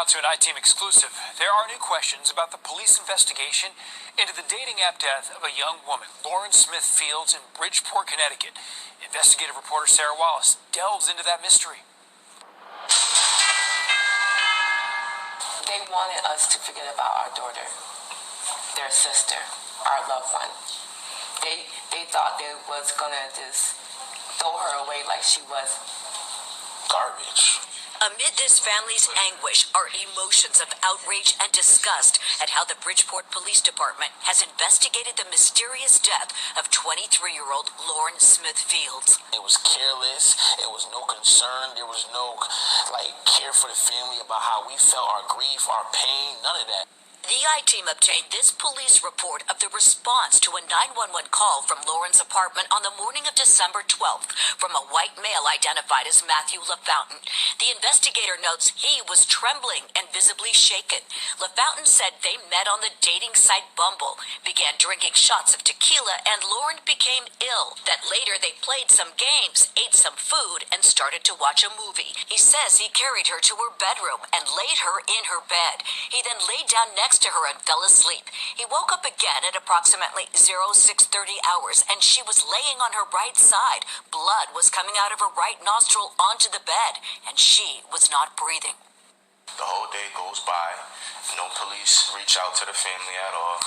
Now to an I-Team exclusive. There are new questions about the police investigation into the dating app death of a young woman, Lauren Smith Fields, in Bridgeport, Connecticut. Investigative reporter Sarah Wallace delves into that mystery. They wanted us to forget about our daughter, their sister, our loved one. They thought they was gonna just throw her away like she was garbage. Amid this family's anguish are emotions of outrage and disgust at how the Bridgeport Police Department has investigated the mysterious death of 23-year-old Lauren Smith Fields. It was careless. It was no concern. There was no care for the family about how we felt, our grief, our pain, none of that. The I-Team obtained this police report of the response to a 911 call from Lauren's apartment on the morning of December 12th from a white male identified as Matthew LaFountain. The investigator notes he was trembling and visibly shaken. LaFountain said they met on the dating site Bumble, began drinking shots of tequila, and Lauren became ill. That later they played some games, ate some food, and started to watch a movie. He says he carried her to her bedroom and laid her in her bed. He then laid down next to her and fell asleep. He woke up again at approximately 0630 hours, and she was laying on her right side. Blood was coming out of her right nostril onto the bed, and she was not breathing. The whole day goes by. No police reach out to the family at all.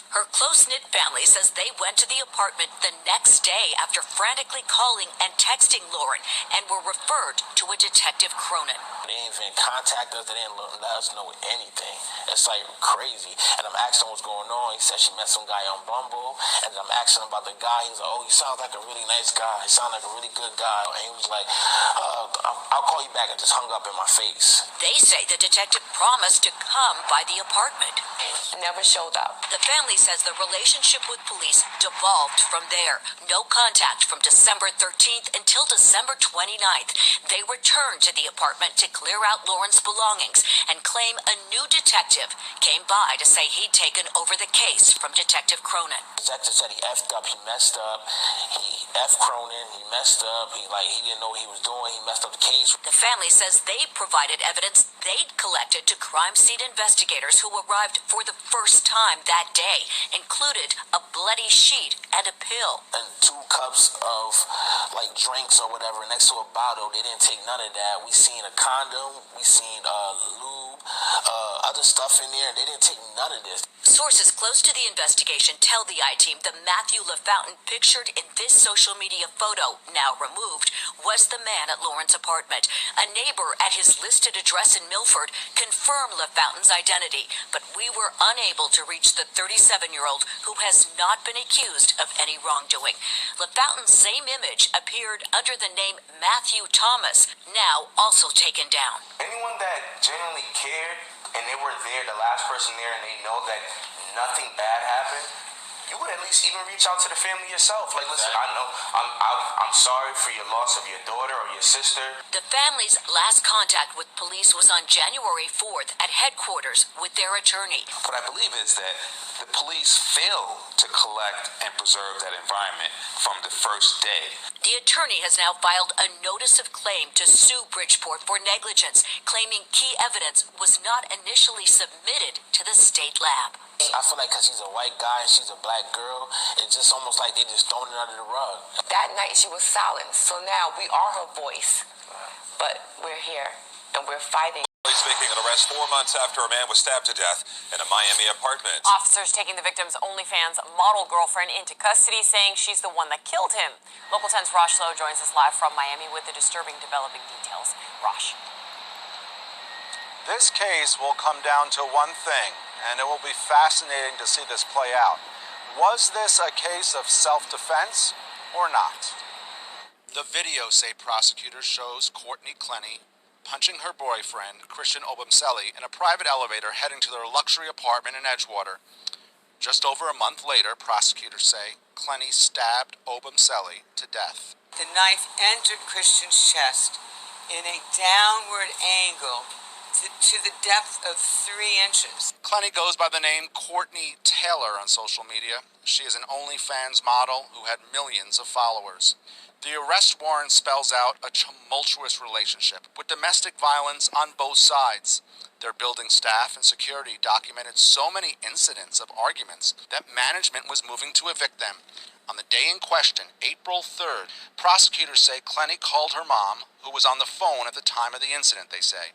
Her close-knit family says they went to the apartment the next day after frantically calling and texting Lauren and were referred to a Detective Cronin. They didn't even contact us. They didn't let us know anything. It's crazy. And I'm asking what's going on. He said she met some guy on Bumble. And I'm asking about the guy. He's like, oh, he sounds like a really nice guy. He sounds like a really good guy. And he was like, I'll call you back, and just hung up in my face. They say the detective promised to come by the apartment. Never showed up. The family says the relationship with police devolved from there. No contact from December 13th until December 29th. They returned to the apartment to clear out Lauren's belongings and claim a new detective came by to say he'd taken over the case from Detective Cronin. The detective said he effed up, he messed up. He effed Cronin, he messed up. He didn't know what he was doing. He messed up the case. The family says they provided evidence they'd collected to crime scene investigators who arrived for the first time that day, included a bloody sheet and a pill. And 2 cups of drinks or whatever next to a bottle. They didn't take none of that. We seen a condom. We seen lube, other stuff in there. They didn't take none of this. Sources close to the investigation tell the I-Team the Matthew LaFountain pictured in this social media photo, now removed, was the man at Lauren's apartment. A neighbor at his listed address in Milford confirmed LaFountain's identity, but we were unable to reach the 37-year-old who has not been accused of any wrongdoing. LaFountain's same image appeared under the name Matthew Thomas, now also taken down. Anyone that genuinely cared and they were there, the last person there, and they know that nothing bad happened, you would at least even reach out to the family yourself. Listen, I know I'm sorry for your loss of your daughter or your sister. The family's last contact with police was on January 4th at headquarters with their attorney. What I believe is that the police failed to collect and preserve that environment from the first day. The attorney has now filed a notice of claim to sue Bridgeport for negligence, claiming key evidence was not initially submitted to the state lab. I feel like because he's a white guy and she's a black girl, it's just almost like they just thrown it under the rug. That night she was silenced, so now we are her voice. But we're here, and we're fighting. Police making an arrest 4 months after a man was stabbed to death in a Miami apartment. Officers taking the victim's OnlyFans model girlfriend into custody, saying she's the one that killed him. Local 10's Rosh Lowe joins us live from Miami with the disturbing developing details. Rosh. This case will come down to one thing, and it will be fascinating to see this play out. Was this a case of self-defense or not? The video, say prosecutors, shows Courtney Clenny punching her boyfriend, Christian Obumseli, in a private elevator heading to their luxury apartment in Edgewater. Just over a month later, prosecutors say Clenny stabbed Obumseli to death. The knife entered Christian's chest in a downward angle to the depth of 3 inches. Clenny goes by the name Courtney Taylor on social media. She is an OnlyFans model who had millions of followers. The arrest warrant spells out a tumultuous relationship with domestic violence on both sides. Their building staff and security documented so many incidents of arguments that management was moving to evict them. On the day in question, April 3rd, prosecutors say Clenny called her mom, who was on the phone at the time of the incident, they say.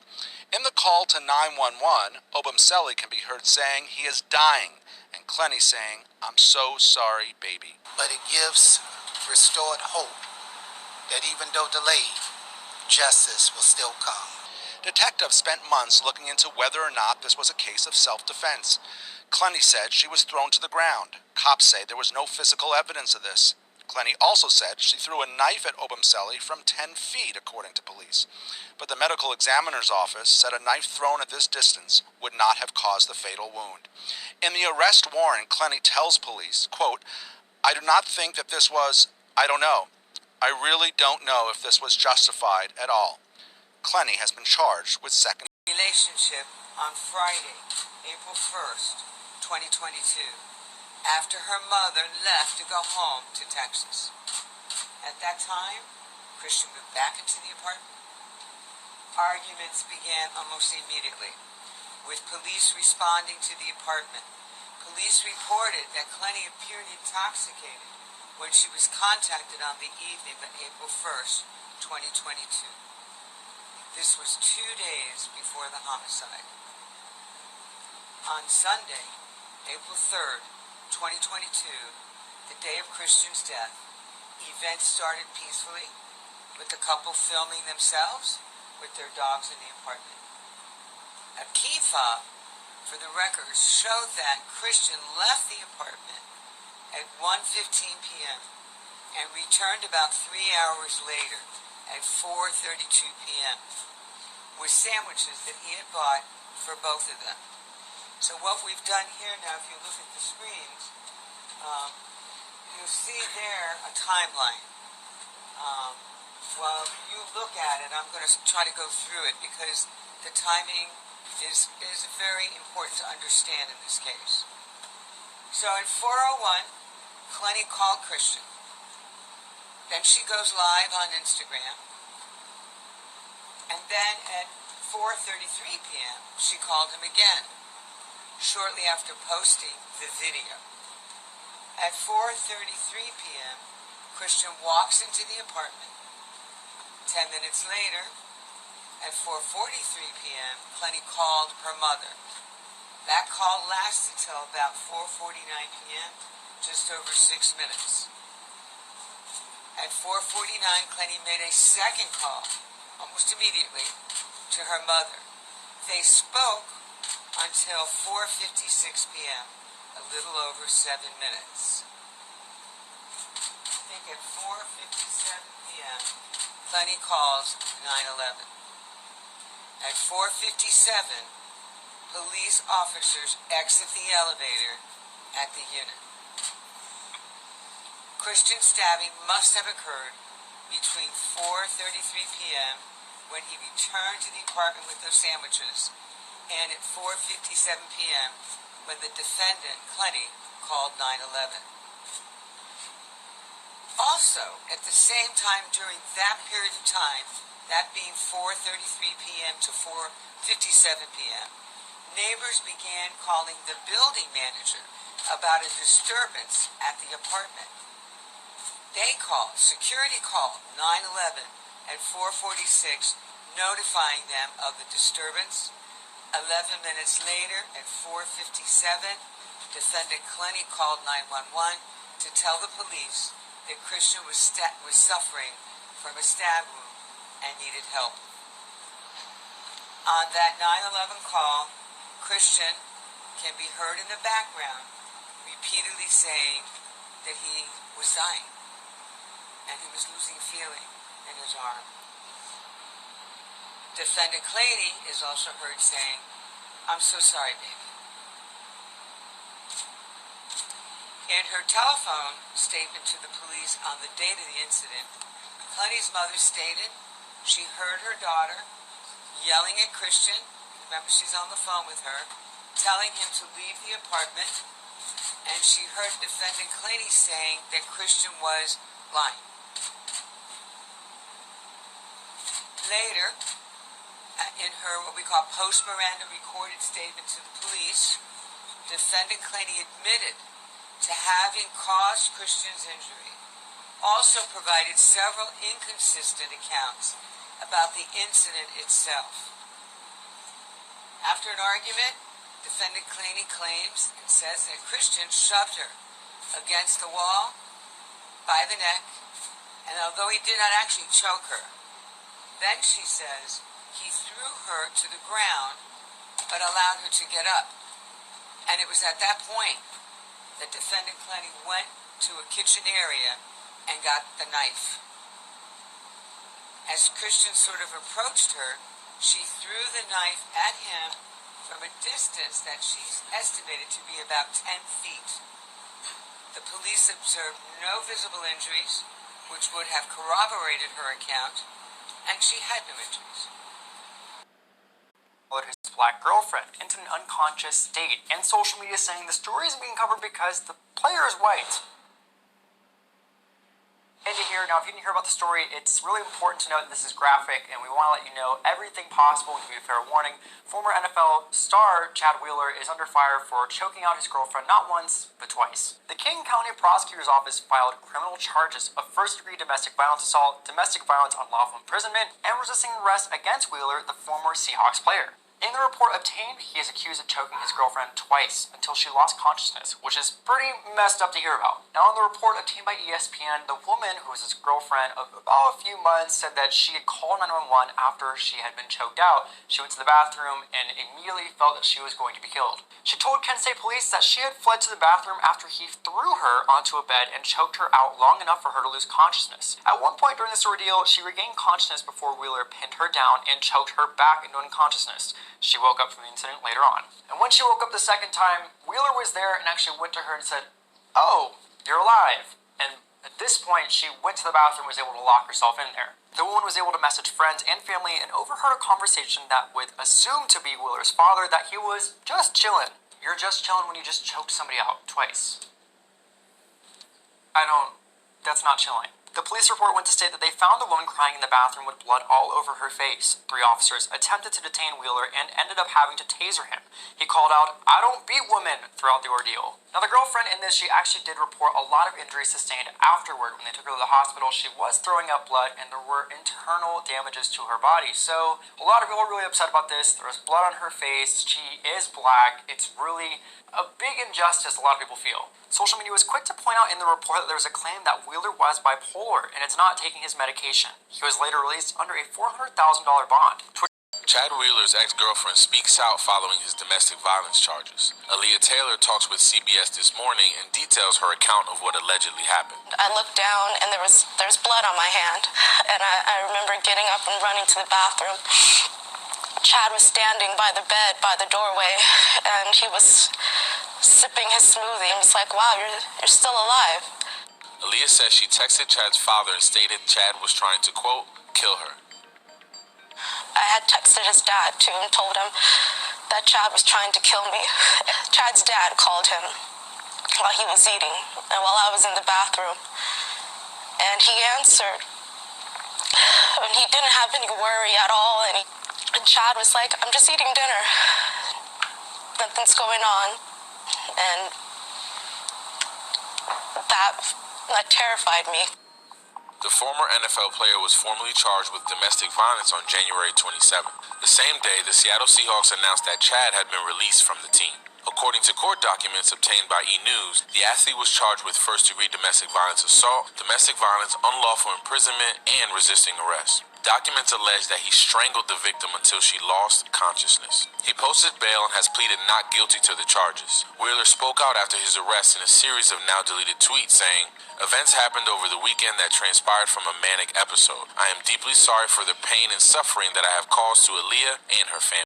In the call to 911, Obumseli can be heard saying he is dying, and Clenny saying, "I'm so sorry, baby." But it gives restored hope that even though delayed, justice will still come. Detectives spent months looking into whether or not this was a case of self-defense. Clenny said she was thrown to the ground. Cops say there was no physical evidence of this. Clenny also said she threw a knife at Obumseli from 10 feet, according to police. But the medical examiner's office said a knife thrown at this distance would not have caused the fatal wound. In the arrest warrant, Clenny tells police, quote, "I do not think that this was, I don't know. I really don't know if this was justified at all." Clenny has been charged with second Relationship on Friday, April 1st, 2022, after her mother left to go home to Texas. At that time, Christian moved back into the apartment. Arguments began almost immediately, with police responding to the apartment. Police reported that Clenny appeared intoxicated when she was contacted on the evening of April 1st, 2022. This was 2 days before the homicide. On Sunday, April 3rd, 2022, the day of Christian's death, events started peacefully, with the couple filming themselves with their dogs in the apartment. A key fob for the records showed that Christian left the apartment at 1:15 p.m. and returned about 3 hours later at 4:32 p.m. with sandwiches that he had bought for both of them. So what we've done here now, if you look at the screens, you'll see there a timeline. While you look at it, I'm going to try to go through it because the timing is very important to understand in this case. So at 4:01, Clenny called Christian. Then she goes live on Instagram. And then at 4:33 p.m., she called him again, shortly after posting the video. At 4:33 p.m., Christian walks into the apartment. 10 minutes later, at 4:43 p.m., Clenny called her mother. That call lasted till about 4:49 p.m., just over 6 minutes. At 4:49, Clenny made a second call, almost immediately, to her mother. They spoke until 4:56 p.m., a little over 7 minutes. I think at 4:57 p.m., Clenny calls 911. At 4:57, police officers exit the elevator at the unit. Christian's stabbing must have occurred between 4:33 p.m., when he returned to the apartment with those sandwiches, and at 4:57 p.m., when the defendant, Clenny, called 911. Also, at the same time during that period of time, that being 4:33 p.m. to 4:57 p.m., neighbors began calling the building manager about a disturbance at the apartment. Security called 911 at 4:46, notifying them of the disturbance. 11 minutes later, at 4:57, defendant Clenny called 911 to tell the police that Christian was suffering from a stab wound and needed help. On that 911 call, Christian can be heard in the background repeatedly saying that he was dying and he was losing feeling in his arm. Defendant Clenny is also heard saying, "I'm so sorry, baby." In her telephone statement to the police on the date of the incident, Clenny's mother stated she heard her daughter yelling at Christian, remember she's on the phone with her, telling him to leave the apartment, and she heard defendant Clenny saying that Christian was lying. Later, in her what we call post-Miranda recorded statement to the police, defendant Claney admitted to having caused Christian's injury, also provided several inconsistent accounts about the incident itself. After an argument, defendant Claney claims and says that Christian shoved her against the wall by the neck, and although he did not actually choke her, then she says he threw her to the ground but allowed her to get up. And it was at that point that defendant Claney went to a kitchen area and got the knife. As Christian sort of approached her, she threw the knife at him from a distance that she's estimated to be about 10 feet. The police observed no visible injuries, which would have corroborated her account, and she had no injuries. His black girlfriend into an unconscious state, and social media saying the story is being covered because the player is white. And to hear now, if you didn't hear about the story, it's really important to know that this is graphic, and we want to let you know everything possible and give you a fair warning. Former NFL star Chad Wheeler is under fire for choking out his girlfriend not once, but twice. The King County Prosecutor's Office filed criminal charges of first-degree domestic violence assault, domestic violence, unlawful imprisonment, and resisting arrest against Wheeler, the former Seahawks player. In the report obtained, he is accused of choking his girlfriend twice until she lost consciousness, which is pretty messed up to hear about. Now, in the report obtained by ESPN, the woman who was his girlfriend of about a few months said that she had called 911 after she had been choked out. She went to the bathroom and immediately felt that she was going to be killed. She told Kent State Police that she had fled to the bathroom after he threw her onto a bed and choked her out long enough for her to lose consciousness. At one point during this ordeal, she regained consciousness before Wheeler pinned her down and choked her back into unconsciousness. She woke up from the incident later on. And when she woke up the second time, Wheeler was there and actually went to her and said, "Oh, you're alive." And at this point, she went to the bathroom and was able to lock herself in there. The woman was able to message friends and family and overheard a conversation that would assume to be Wheeler's father that he was just chilling. You're just chilling when you just choked somebody out twice. That's not chilling. The police report went to state that they found the woman crying in the bathroom with blood all over her face. 3 officers attempted to detain Wheeler and ended up having to taser him. He called out, "I don't beat women," throughout the ordeal. Now, the girlfriend in this, she actually did report a lot of injuries sustained afterward. When they took her to the hospital, she was throwing up blood and there were internal damages to her body. So, a lot of people are really upset about this. There was blood on her face. She is black. It's really a big injustice a lot of people feel. Social media was quick to point out in the report that there was a claim that Wheeler was bipolar and it's not taking his medication. He was later released under a $400,000 bond. Chad Wheeler's ex-girlfriend speaks out following his domestic violence charges. Aaliyah Taylor talks with CBS this morning and details her account of what allegedly happened. I looked down and there's blood on my hand, and I remember getting up and running to the bathroom. Chad was standing by the bed, by the doorway, and he was sipping his smoothie. I was like, "Wow, you're still alive." Aaliyah says she texted Chad's father and stated Chad was trying to, quote, kill her. I had texted his dad too and told him that Chad was trying to kill me. Chad's dad called him while he was eating and while I was in the bathroom. And he answered. And he didn't have any worry at all. And Chad was like, "I'm just eating dinner. Nothing's going on." And that terrified me. The former NFL player was formally charged with domestic violence on January 27th. The same day, the Seattle Seahawks announced that Chad had been released from the team. According to court documents obtained by E! News, the athlete was charged with first-degree domestic violence assault, domestic violence, unlawful imprisonment, and resisting arrest. Documents allege that he strangled the victim until she lost consciousness. He posted bail and has pleaded not guilty to the charges. Wheeler spoke out after his arrest in a series of now-deleted tweets saying, "Events happened over the weekend that transpired from a manic episode. I am deeply sorry for the pain and suffering that I have caused to Aaliyah and her family."